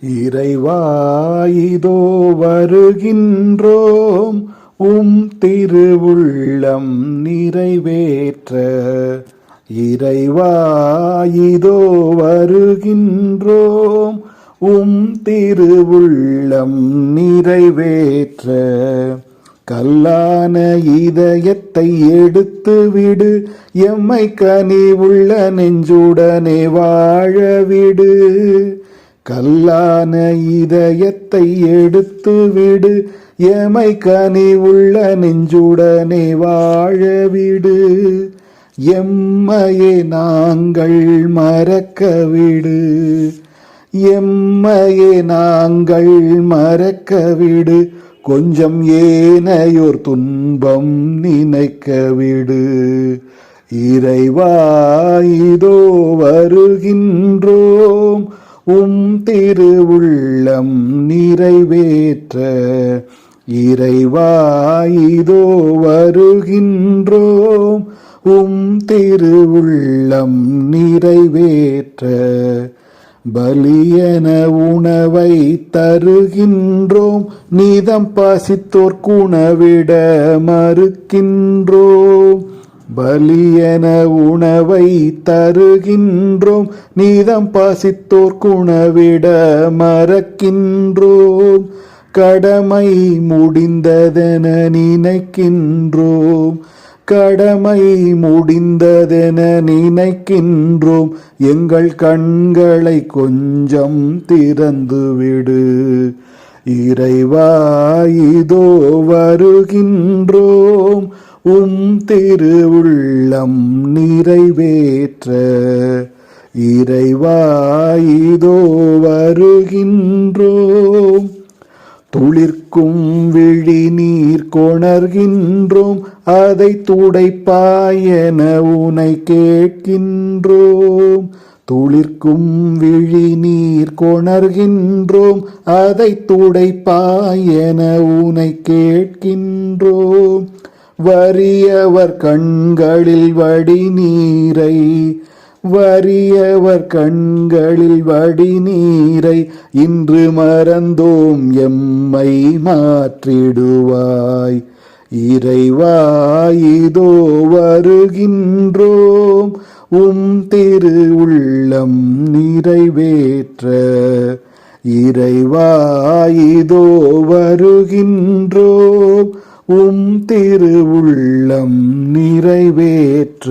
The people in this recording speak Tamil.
இறைவா இதோ வருகின்றோம் திருவுள்ளம் நிறைவேற்ற. இறைவா இதோ வருகின்றோம் திருவுள்ளம் நிறைவேற்ற. கல்லான இதயத்தை எடுத்துவிடு, எம்மை கனிவுள்ள நெஞ்சுடனே வாழவிடு. கல்லான இதயத்தை எடுத்துவிடு, எமை கனிவுள்ள நெஞ்சுடனே வாழவிடு. எம்மையே நாங்கள் மறக்கவிடு, எம்மையே நாங்கள் மறக்கவிடு. கொஞ்சம் ஏனையோர் துன்பம் நினைக்கவிடு. இறைவா இதோ வருகின்றோம் திருவுள்ளம் நிறைவேற்ற. இறைவா இதோ வருகின்றோம் திருவுள்ளம் நிறைவேற்ற. பலியன உணவை தருகின்றோம், நீதம் பசித்தோர்க்குணவிட மறுக்கின்றோம். பலியன உணவை தருகின்றோம், நீதம் பசித்தோர்க்குணவிட மறக்கின்றோம். கடமை முடிந்ததென நினைக்கின்றோம், கடமை முடிந்ததென நினைக்கின்றோம். எங்கள் கண்களை கொஞ்சம் திறந்துவிடு. இறைவா இதோ வருகின்றோம் திருவுள்ளம் நிறைவேற்ற. இறைவா இதோ வருகின்றோம். துளிர்க்கும் விழி நீர் கொணர்கின்றோம், அதை துடைப்பாயென உனை கேட்கின்றோம். துளிர்க்கும் விழி நீர் கொணர்கின்றோம், அதை துடைப்பாயென உனை கேட்கின்றோம். வறியவர் கண்களில் வடி நீரை, வறியவர் கண்களில் வடி நீரை இன்று மறந்தோம், எம்மை மாற்றிடுவாய். இறைவா இதோ வருகின்றோம் திருவுள்ளம் நிறைவேற்ற. இறைவா இதோ வருகின்றோம் திருவுள்ளம் நிறைவேற்ற.